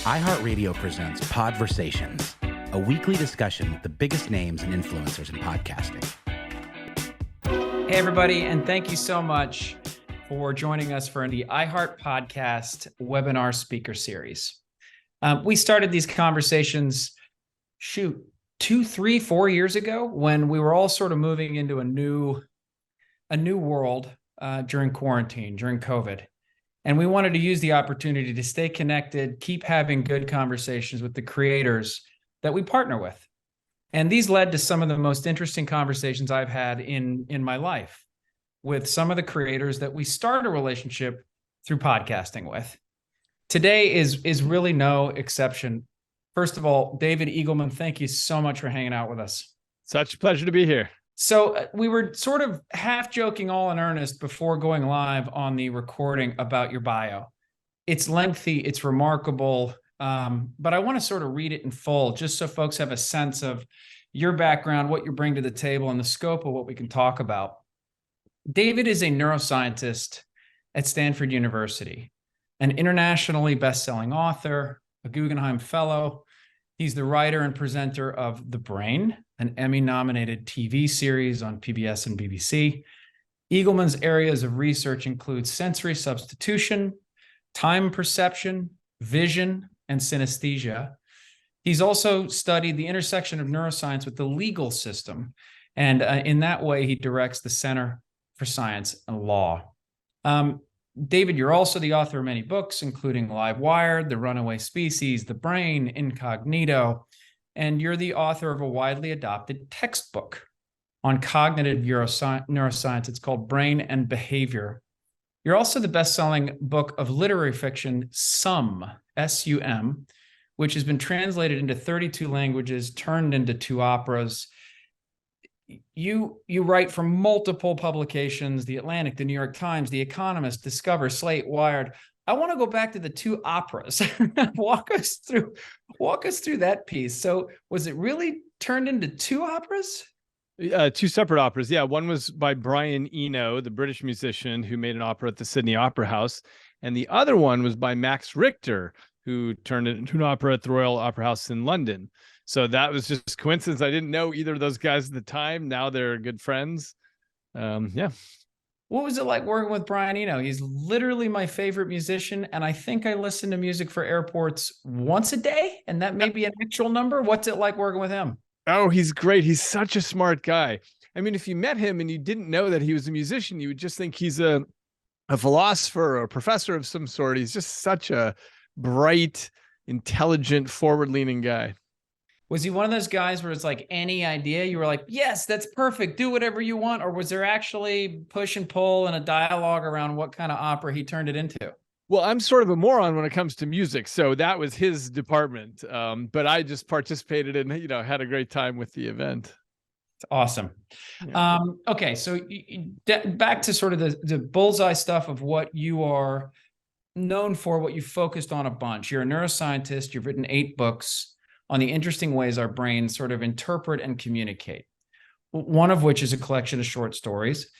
iHeartRadio presents Podversations, a weekly discussion with the biggest names and influencers in podcasting. Hey, everybody, and thank you so much for joining us for the iHeartPodcast webinar speaker series. We started these conversations, 2, 3, 4 years ago when we were all sort of moving into a new world during quarantine, during COVID. And we wanted to use the opportunity to stay connected, keep having good conversations with the creators that we partner with. And these led to some of the most interesting conversations I've had in my life with some of the creators that we start a relationship through podcasting with. Today is really no exception. First of all, David Eagleman, thank you so much for hanging out with us. Such a pleasure to be here. So we were sort of half joking, all in earnest, before going live on the recording about your bio. It's lengthy, it's remarkable, but I want to sort of read it in full, just so folks have a sense of your background, what you bring to the table, and the scope of what we can talk about. David is a neuroscientist at Stanford University, an internationally best-selling author, a Guggenheim Fellow. He's the writer and presenter of The Brain, an Emmy-nominated TV series on PBS and BBC. Eagleman's areas of research include sensory substitution, time perception, vision, and synesthesia. He's also studied the intersection of neuroscience with the legal system, and in that way, he directs the Center for Science and Law. David, you're also the author of many books, including Live Wired, The Runaway Species, The Brain, Incognito, and you're the author of a widely adopted textbook on cognitive neuroscience. It's called Brain and Behavior. You're also the best-selling book of literary fiction, Sum, S-U-M, which has been translated into 32 languages, turned into 2 operas. You write for multiple publications, The Atlantic, The New York Times, The Economist, Discover, Slate, Wired. I want to go back to the 2 operas. Walk us through that piece. So was it really turned into 2 operas? 2 separate operas. Yeah, one was by Brian Eno, the British musician who made an opera at the Sydney Opera House. And the other one was by Max Richter, who turned it into an opera at the Royal Opera House in London. So that was just coincidence. I didn't know either of those guys at the time. Now they're good friends. Yeah. What was it like working with Brian Eno? He's literally my favorite musician, and I think I listen to music for airports once a day, and that may be an actual number. What's it like working with him? Oh, he's great. He's such a smart guy. I mean, if you met him and you didn't know that he was a musician, you would just think he's a philosopher or a professor of some sort. He's just such a bright, intelligent, forward-leaning guy. Was he one of those guys where it's like any idea you were like, yes, that's perfect, do whatever you want? Or was there actually push and pull and a dialogue around what kind of opera he turned it into? Well, I'm sort of a moron when it comes to music, so that was his department. But I just participated and, had a great time with the event. It's awesome. Yeah. Okay, so back to sort of the bullseye stuff of what you are known for, what you focused on a bunch. You're a neuroscientist. You've written 8 books on the interesting ways our brains sort of interpret and communicate, one of which is a collection of short stories.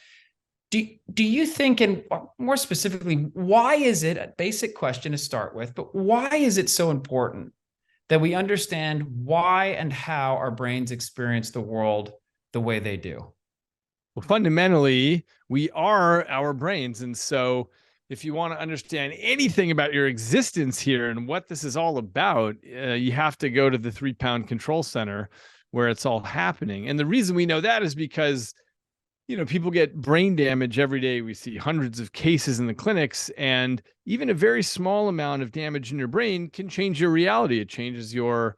Do you think, and more specifically, why is it, a basic question to start with, but why is it so important that we understand why and how our brains experience the world the way they do? Well, fundamentally, we are our brains. And so if you want to understand anything about your existence here and what this is all about, you have to go to the 3-pound control center where it's all happening. And the reason we know that is because, people get brain damage every day. We see hundreds of cases in the clinics, and even a very small amount of damage in your brain can change your reality. It changes your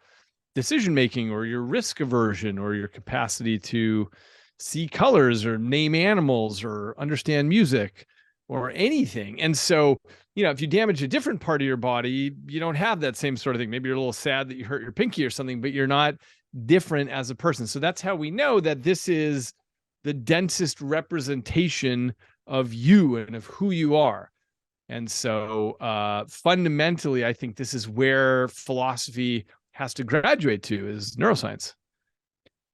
decision-making or your risk aversion or your capacity to see colors or name animals or understand music or anything. And so, if you damage a different part of your body, you don't have that same sort of thing. Maybe you're a little sad that you hurt your pinky or something, but you're not different as a person. So that's how we know that this is the densest representation of you and of who you are. And so fundamentally, I think this is where philosophy has to graduate to, is neuroscience.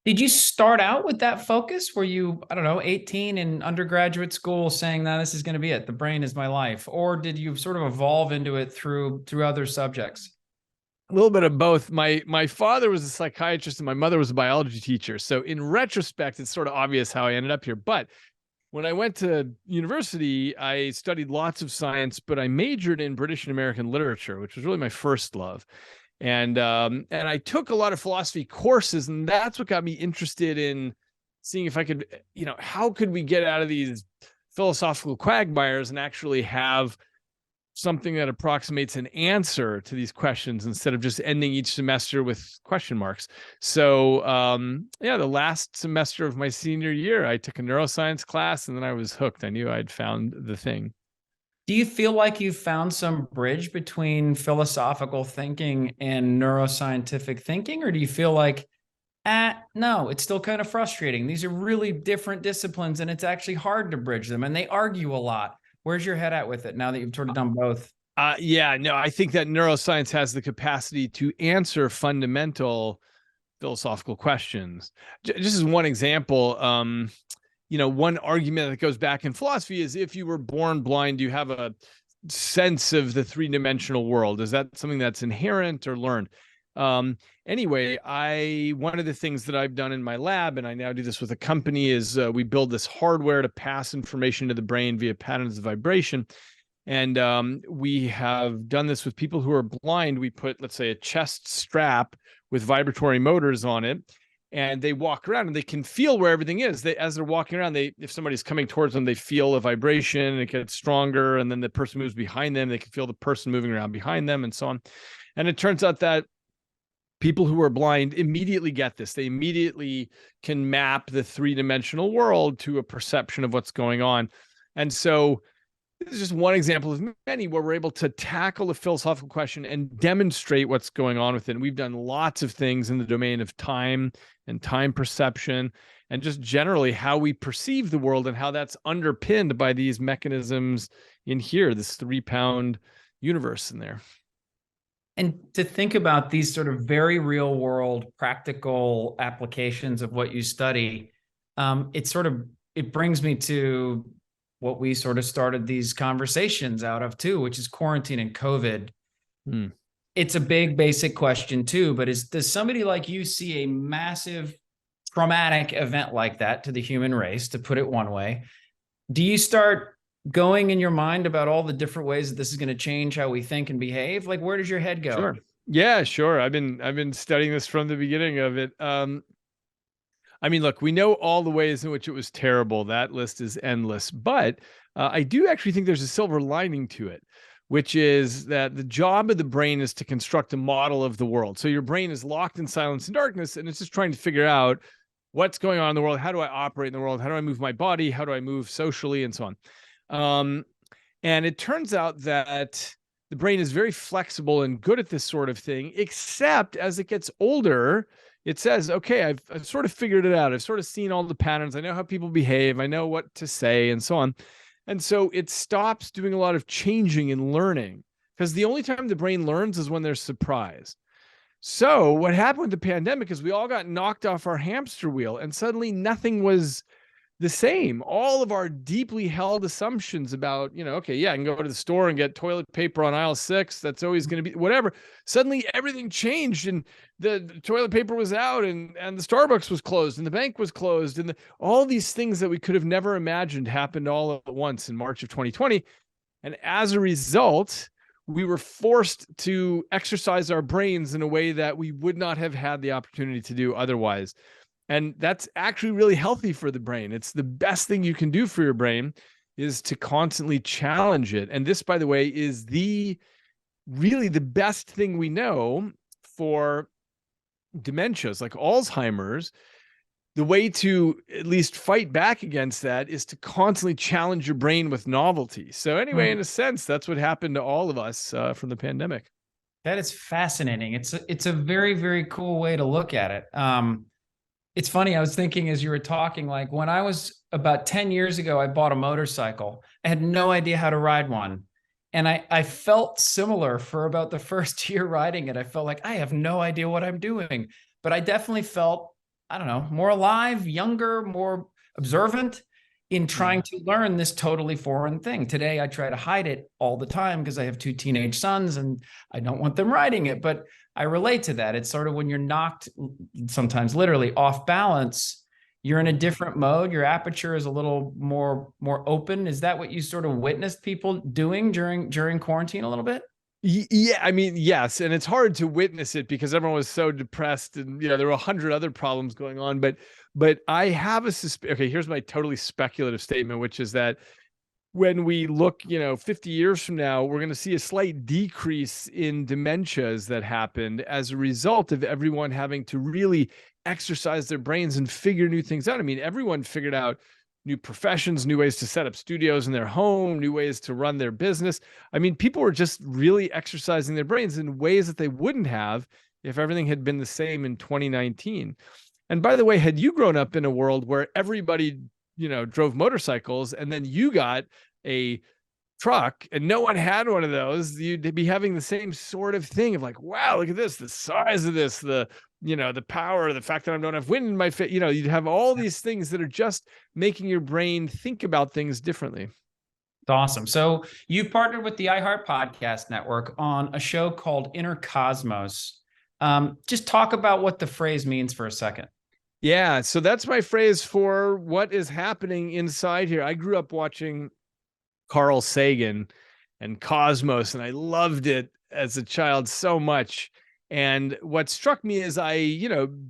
Did you start out with that focus? Were you, 18 in undergraduate school saying, "No, this is going to be it. The brain is my life"? Or did you sort of evolve into it through other subjects? A little bit of both. My father was a psychiatrist and my mother was a biology teacher. So in retrospect, it's sort of obvious how I ended up here. But when I went to university, I studied lots of science, but I majored in British and American literature, which was really my first love. And I took a lot of philosophy courses, and that's what got me interested in seeing if I could, how could we get out of these philosophical quagmires and actually have something that approximates an answer to these questions instead of just ending each semester with question marks. So the last semester of my senior year, I took a neuroscience class and then I was hooked. I knew I'd found the thing. Do you feel like you've found some bridge between philosophical thinking and neuroscientific thinking? Or do you feel like, no, it's still kind of frustrating. These are really different disciplines and it's actually hard to bridge them and they argue a lot. Where's your head at with it now that you've sort of done both? I think that neuroscience has the capacity to answer fundamental philosophical questions. Just as one example, one argument that goes back in philosophy is if you were born blind, do you have a sense of the three-dimensional world? Is that something that's inherent or learned? Anyway, one of the things that I've done in my lab, and I now do this with a company, is we build this hardware to pass information to the brain via patterns of vibration. And we have done this with people who are blind. We put, let's say, a chest strap with vibratory motors on it, and they walk around and they can feel where everything is. As they're walking around, if somebody's coming towards them, they feel a vibration and it gets stronger. And then the person moves behind them, they can feel the person moving around behind them and so on. And it turns out that people who are blind immediately get this. They immediately can map the three-dimensional world to a perception of what's going on. And so this is just one example of many where we're able to tackle a philosophical question and demonstrate what's going on with it. And we've done lots of things in the domain of time and time perception and just generally how we perceive the world and how that's underpinned by these mechanisms in here, this 3-pound universe in there. And to think about these sort of very real world practical applications of what you study, it brings me to what we sort of started these conversations out of too, which is quarantine and COVID. It's a big basic question too, but does somebody like you see a massive traumatic event like that to the human race, to put it one way? Do you start going in your mind about all the different ways that this is going to change how we think and behave? Like, where does your head go? Sure. Yeah, sure. I've been studying this from the beginning of it. Look, we know all the ways in which it was terrible. That list is endless, but I do actually think there's a silver lining to it, which is that the job of the brain is to construct a model of the world. So your brain is locked in silence and darkness, and it's just trying to figure out what's going on in the world. How do I operate in the world? How do I move my body? How do I move socially and so on? And it turns out that the brain is very flexible and good at this sort of thing, except as it gets older, it says, okay, I've sort of figured it out. I've sort of seen all the patterns. I know how people behave. I know what to say and so on. And so it stops doing a lot of changing and learning, because the only time the brain learns is when there's surprise. So what happened with the pandemic is we all got knocked off our hamster wheel and suddenly nothing was the same. All of our deeply held assumptions about, I can go to the store and get toilet paper on aisle 6. That's always going to be whatever. Suddenly everything changed and the toilet paper was out and the Starbucks was closed and the bank was closed. And all these things that we could have never imagined happened all at once in March of 2020. And as a result, we were forced to exercise our brains in a way that we would not have had the opportunity to do otherwise. And that's actually really healthy for the brain. It's the best thing you can do for your brain is to constantly challenge it. And this, by the way, is really the best thing we know for dementias like Alzheimer's. The way to at least fight back against that is to constantly challenge your brain with novelty. So anyway, in a sense, that's what happened to all of us from the pandemic. That is fascinating. It's a very, very cool way to look at it. It's funny, I was thinking as you were talking, like when I was about 10 years ago, I bought a motorcycle. I had no idea how to ride one. And I felt similar for about the first year riding it. I felt like I have no idea what I'm doing. But I definitely felt, I don't know, more alive, younger, more observant. in trying to learn this totally foreign thing. Today, I try to hide it all the time because I have 2 teenage sons and I don't want them riding it, but I relate to that. It's sort of when you're knocked, sometimes literally, off balance, you're in a different mode. Your aperture is a little more open. Is that what you sort of witnessed people doing during quarantine a little bit? Yeah, I mean, yes. And it's hard to witness it because everyone was so depressed and, there were 100 other problems going on. But I have a okay, here's my totally speculative statement, which is that when we look, 50 years from now, we're going to see a slight decrease in dementias that happened as a result of everyone having to really exercise their brains and figure new things out. I mean, everyone figured out new professions, new ways to set up studios in their home, new ways to run their business. I mean, people were just really exercising their brains in ways that they wouldn't have if everything had been the same in 2019. And by the way, had you grown up in a world where everybody, drove motorcycles and then you got a truck and no one had one of those, you'd be having the same sort of thing of like, wow, look at this, the size of this, the power, the fact that I don't have wind in my face, you'd have all these things that are just making your brain think about things differently. It's awesome. So you've partnered with the iHeartPodcast network on a show called Inner Cosmos. Just talk about what the phrase means for a second. Yeah. So that's my phrase for what is happening inside here. I grew up watching Carl Sagan and Cosmos, and I loved it as a child so much. And what struck me is I,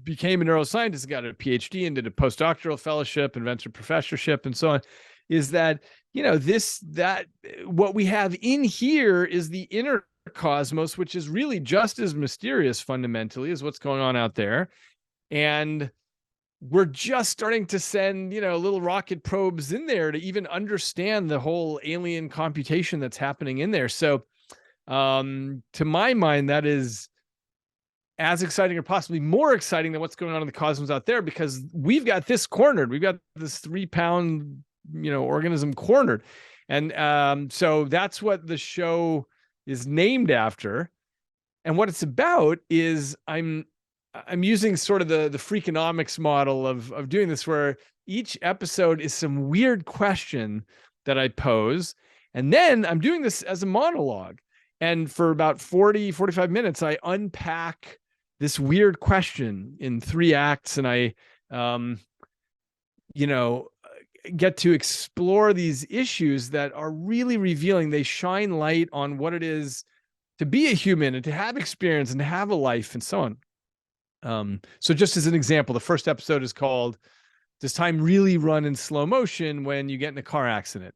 became a neuroscientist, got a PhD and did a postdoctoral fellowship and venture professorship and so on, is that, what we have in here is the inner cosmos, which is really just as mysterious fundamentally as what's going on out there. And we're just starting to send, little rocket probes in there to even understand the whole alien computation that's happening in there. So to my mind, that is as exciting or possibly more exciting than what's going on in the cosmos out there, because we've got this cornered. We've got this 3-pound, organism cornered. And so that's what the show is named after. And what it's about is I'm using sort of the Freakonomics model of doing this, where each episode is some weird question that I pose. And then I'm doing this as a monologue. And for about 45 minutes, I unpack this weird question in 3 acts. And I, get to explore these issues that are really revealing. They shine light on what it is to be a human and to have experience and to have a life and so on. So just as an example, the first episode is called, "Does Time Really Run in Slow Motion When You Get in a Car Accident?"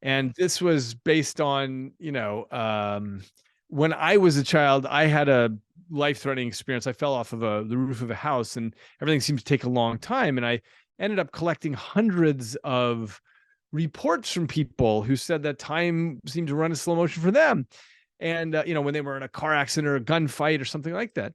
And this was based on, when I was a child, I had a life-threatening experience. I fell off of the roof of a house and everything seemed to take a long time. And I ended up collecting hundreds of reports from people who said that time seemed to run in slow motion for them. And, when they were in a car accident or a gunfight or something like that.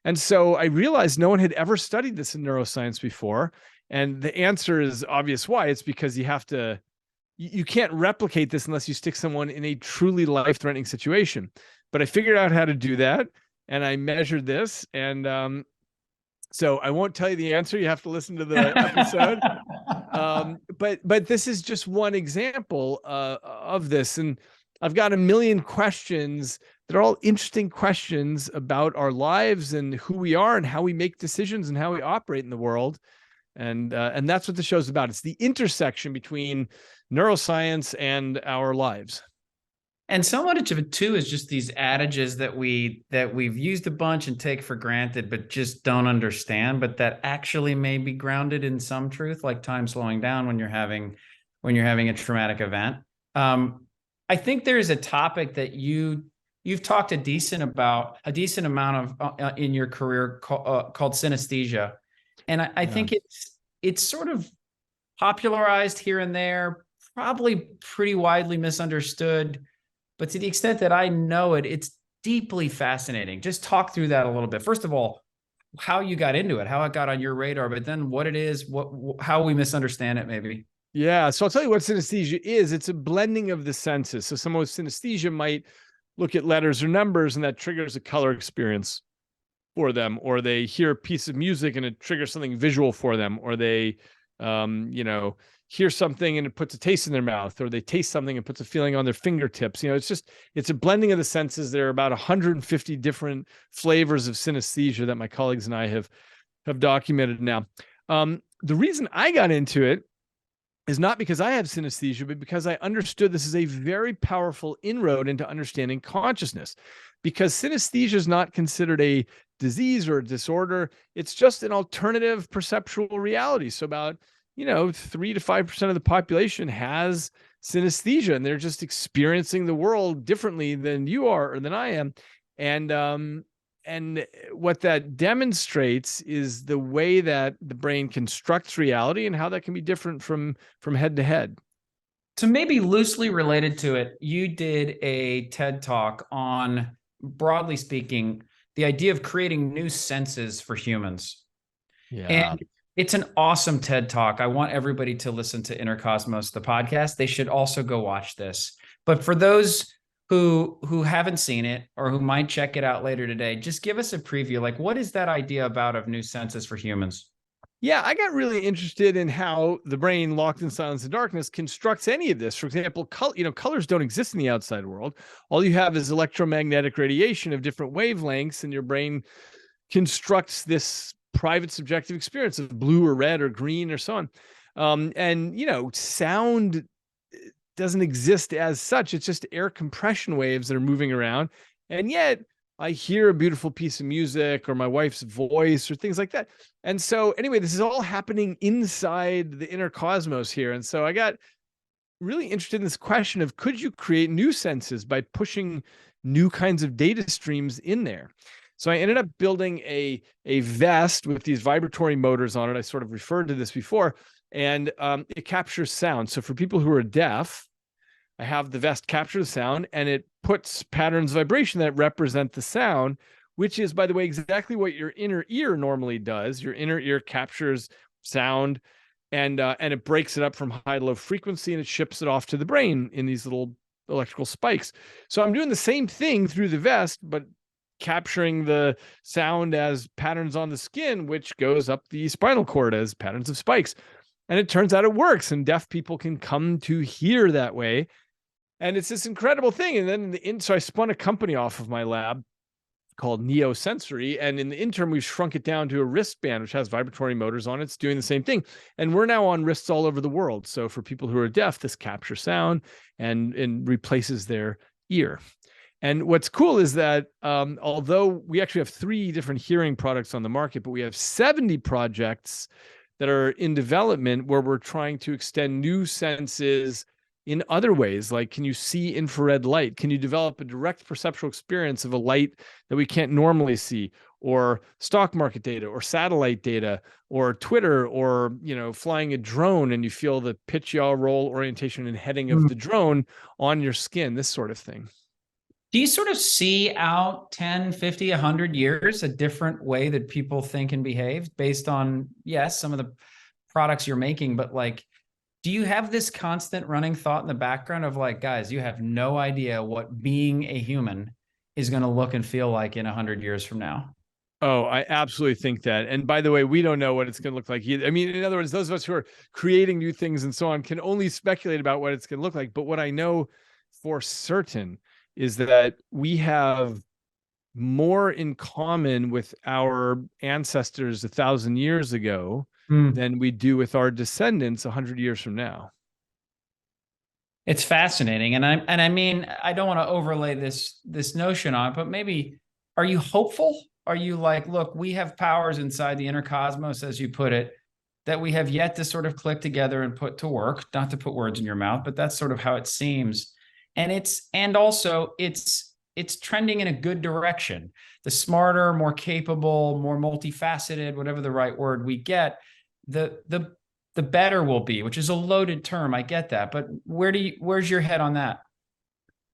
And so I realized no one had ever studied this in neuroscience before. And the answer is obvious why. It's because you can't replicate this unless you stick someone in a truly life-threatening situation. But I figured out how to do that, and I measured this. And so I won't tell you the answer. You have to listen to the episode. But this is just one example of this. And I've got a million questions that are all interesting questions about our lives and who we are and how we make decisions and how we operate in the world. And that's what the show's about. It's the intersection between neuroscience and our lives. And so much of it too is just these adages that we've used a bunch and take for granted, but just don't understand, but that actually may be grounded in some truth, like time slowing down when you're having a traumatic event. I think there is a topic that you've talked a decent amount of in your career called synesthesia, and I think it's sort of popularized here and there, probably pretty widely misunderstood. But to the extent that I know it, it's deeply fascinating. Just talk through that a little bit. First of all, how you got into it, how it got on your radar, but then what it is, how we misunderstand it maybe. Yeah. So I'll tell you what synesthesia is. It's a blending of the senses. So someone with synesthesia might look at letters or numbers and that triggers a color experience for them, or they hear a piece of music and it triggers something visual for them, or they, hear something and it puts a taste in their mouth, or they taste something and puts a feeling on their fingertips. It's a blending of the senses. There are about 150 different flavors of synesthesia that my colleagues and I have documented now. The reason I got into it is not because I have synesthesia, but because I understood this is a very powerful inroad into understanding consciousness. Because synesthesia is not considered a disease or a disorder. It's just an alternative perceptual reality. So about 3 to 5% of the population has synesthesia, and they're just experiencing the world differently than you are or than I am. And what that demonstrates is the way that the brain constructs reality and how that can be different from head to head. So maybe loosely related to it, you did a TED Talk on, broadly speaking, the idea of creating new senses for humans. Yeah. And it's an awesome TED Talk. I want everybody to listen to Inner Cosmos, the podcast. They should also go watch this. But for those who haven't seen it or who might check it out later today, just give us a preview. Like, what is that idea about of new senses for humans? Yeah, I got really interested in how the brain, locked in silence and darkness, constructs any of this. For example, colors don't exist in the outside world. All you have is electromagnetic radiation of different wavelengths, and your brain constructs this private subjective experience of blue or red or green or so on. Sound doesn't exist as such. It's just air compression waves that are moving around. And yet I hear a beautiful piece of music or my wife's voice or things like that. And so anyway, this is all happening inside the inner cosmos here. And so I got really interested in this question of, could you create new senses by pushing new kinds of data streams in there? So I ended up building a vest with these vibratory motors on it. I sort of referred to this before, and it captures sound. So for people who are deaf, I have the vest capture the sound, and it puts patterns of vibration that represent the sound, which is, by the way, exactly what your inner ear normally does. Your inner ear captures sound, and it breaks it up from high to low frequency, and it ships it off to the brain in these little electrical spikes. So I'm doing the same thing through the vest, but capturing the sound as patterns on the skin, which goes up the spinal cord as patterns of spikes. And it turns out it works, and deaf people can come to hear that way. And it's this incredible thing. And then so I spun a company off of my lab called Neosensory. And in the interim, we've shrunk it down to a wristband, which has vibratory motors on it. It's doing the same thing. And we're now on wrists all over the world. So for people who are deaf, this captures sound and replaces their ear. And what's cool is that although we actually have 3 different hearing products on the market, but we have 70 projects that are in development where we're trying to extend new senses in other ways. Like, can you see infrared light? Can you develop a direct perceptual experience of a light that we can't normally see? Or stock market data, or satellite data, or Twitter, or flying a drone and you feel the pitch, yaw, roll, orientation, and heading of the drone on your skin, this sort of thing. Do you sort of see out 10, 50, 100 years a different way that people think and behave based on, yes, some of the products you're making, but like, do you have this constant running thought in the background of like, guys, you have no idea what being a human is going to look and feel like in 100 years from now? Oh, I absolutely think that. And by the way, we don't know what it's going to look like either. I mean, in other words, those of us who are creating new things and so on can only speculate about what it's going to look like. But what I know for certain is that we have more in common with our ancestors 1,000 years ago than we do with our descendants 100 years from now. It's fascinating. And I mean, I don't want to overlay this notion on it, but maybe, are you hopeful? Are you like, look, we have powers inside the inner cosmos, as you put it, that we have yet to sort of click together and put to work, not to put words in your mouth, but that's sort of how it seems. And it's trending in a good direction. The smarter, more capable, more multifaceted, whatever the right word we get, the better we'll be, which is a loaded term. I get that, but where's your head on that?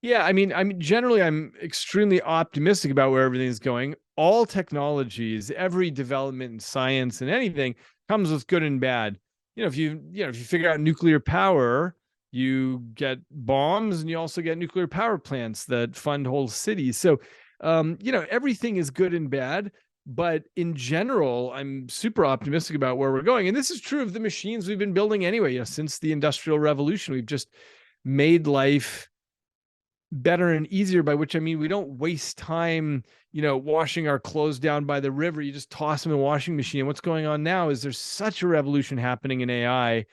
Yeah, I mean, generally, I'm extremely optimistic about where everything is going. All technologies, every development in science and anything comes with good and bad. If you figure out nuclear power, you get bombs, and you also get nuclear power plants that fund whole cities. So, everything is good and bad. But in general, I'm super optimistic about where we're going. And this is true of the machines we've been building anyway. Since the Industrial Revolution, we've just made life better and easier, by which I mean we don't waste time, washing our clothes down by the river. You just toss them in a washing machine. And what's going on now is there's such a revolution happening in AI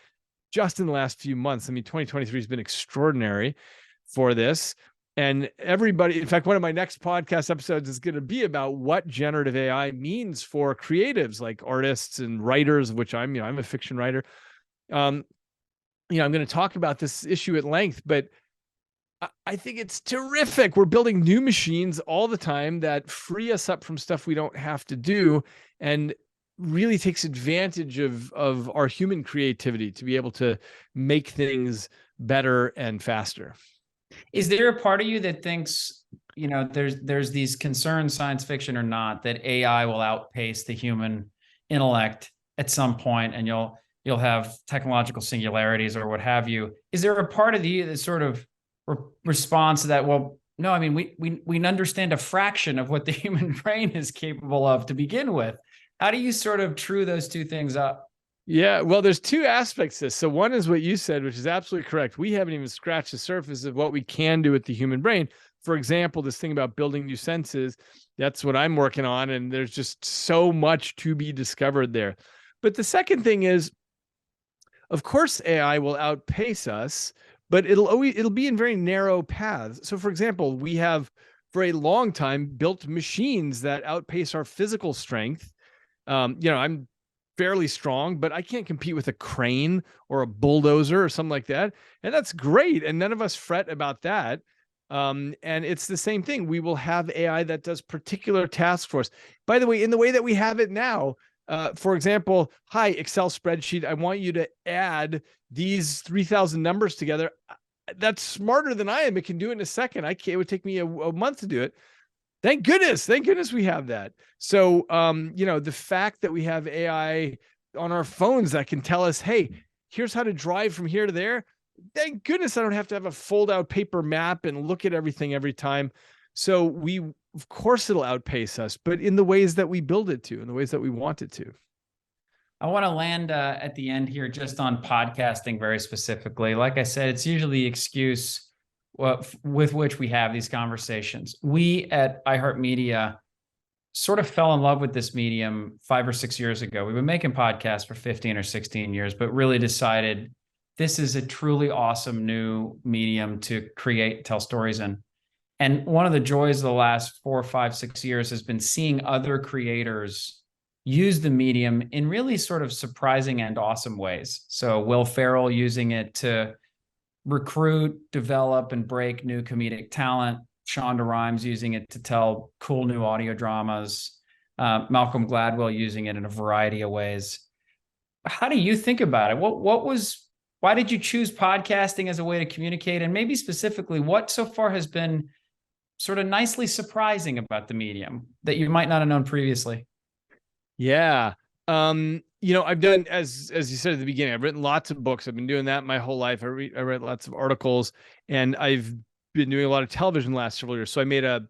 just in the last few months. I mean, 2023 has been extraordinary for this. And everybody, in fact, one of my next podcast episodes is going to be about what generative AI means for creatives like artists and writers, of which I'm a fiction writer. I'm going to talk about this issue at length, but I think it's terrific. We're building new machines all the time that free us up from stuff we don't have to do, and really takes advantage of our human creativity to be able to make things better and faster. Is there a part of you that thinks, there's these concerns, science fiction or not, that AI will outpace the human intellect at some point, and you'll have technological singularities or what have you? Is there a part of you that sort of responds to that? Well, no, I mean, we understand a fraction of what the human brain is capable of to begin with. How do you sort of true those two things up? Yeah, well, there's two aspects to this. So one is what you said, which is absolutely correct. We haven't even scratched the surface of what we can do with the human brain. For example, this thing about building new senses, that's what I'm working on. And there's just so much to be discovered there. But the second thing is, of course, AI will outpace us, but it'll be in very narrow paths. So for example, we have for a long time built machines that outpace our physical strength. I'm fairly strong, but I can't compete with a crane or a bulldozer or something like that. And that's great. And none of us fret about that. And it's the same thing. We will have AI that does particular tasks for us. By the way, in the way that we have it now, for example, hi, Excel spreadsheet, I want you to add these 3,000 numbers together. That's smarter than I am. It can do it in a second. It would take me a month to do it. Thank goodness we have that. So, the fact that we have AI on our phones that can tell us, hey, here's how to drive from here to there. Thank goodness I don't have to have a fold out paper map and look at everything every time. So of course it'll outpace us, but in the ways that we build it to, in the ways that we want it to. I want to land at the end here just on podcasting very specifically. Like I said, it's usually the excuse with which we have these conversations. We at iHeartMedia sort of fell in love with this medium 5 or 6 years ago. We've been making podcasts for 15 or 16 years, but really decided this is a truly awesome new medium to create, tell stories in. And one of the joys of the last 4, 5, 6 years has been seeing other creators use the medium in really sort of surprising and awesome ways. So Will Ferrell using it to recruit, develop, and break new comedic talent. Shonda Rhimes using it to tell cool new audio dramas. Malcolm Gladwell using it in a variety of ways. How do you think about it? Why did you choose podcasting as a way to communicate? And maybe specifically, what so far has been sort of nicely surprising about the medium that you might not have known previously? Yeah. I've done, as you said at the beginning, I've written lots of books. I've been doing that my whole life. I read lots of articles, and I've been doing a lot of television the last several years. So I made a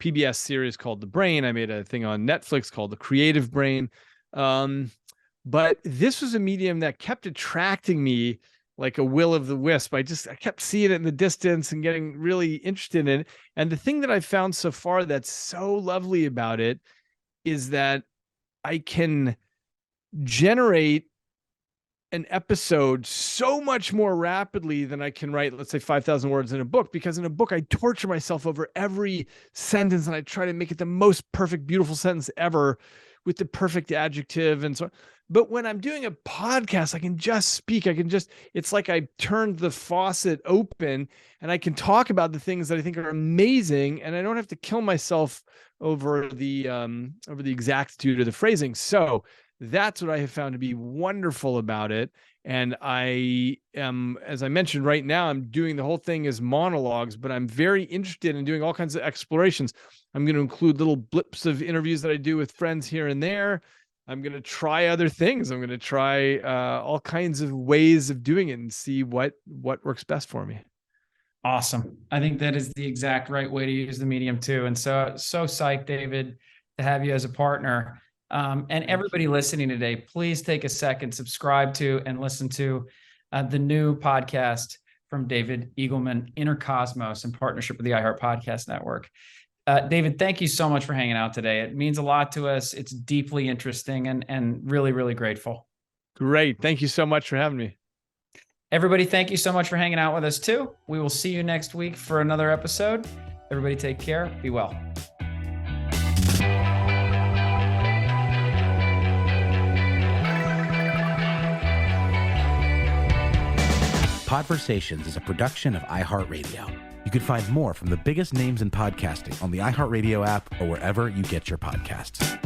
PBS series called The Brain. I made a thing on Netflix called The Creative Brain. But this was a medium that kept attracting me like a will of the wisp. I kept seeing it in the distance and getting really interested in it. And the thing that I found so far that's so lovely about it is that I can generate an episode so much more rapidly than I can write, let's say 5,000 words in a book, because in a book, I torture myself over every sentence and I try to make it the most perfect, beautiful sentence ever with the perfect adjective and so on. But when I'm doing a podcast, I can just speak. It's like I turned the faucet open and I can talk about the things that I think are amazing. And I don't have to kill myself over the exactitude of the phrasing. So that's what I have found to be wonderful about it. And I am, as I mentioned right now, I'm doing the whole thing as monologues, but I'm very interested in doing all kinds of explorations. I'm going to include little blips of interviews that I do with friends here and there. I'm going to try other things. I'm going to try all kinds of ways of doing it and see what works best for me. Awesome. I think that is the exact right way to use the medium too. And so psyched, David. to have you as a partner. And everybody listening today, please take a second, subscribe to and listen to the new podcast from David Eagleman, Inner Cosmos, in partnership with the iHeartPodcast Network. David, thank you so much for hanging out today. It means a lot to us. It's deeply interesting and really, really grateful. Great. Thank you so much for having me. Everybody, thank you so much for hanging out with us too. We will see you next week for another episode. Everybody take care. Be well. Podversations is a production of iHeartRadio. You can find more from the biggest names in podcasting on the iHeartRadio app or wherever you get your podcasts.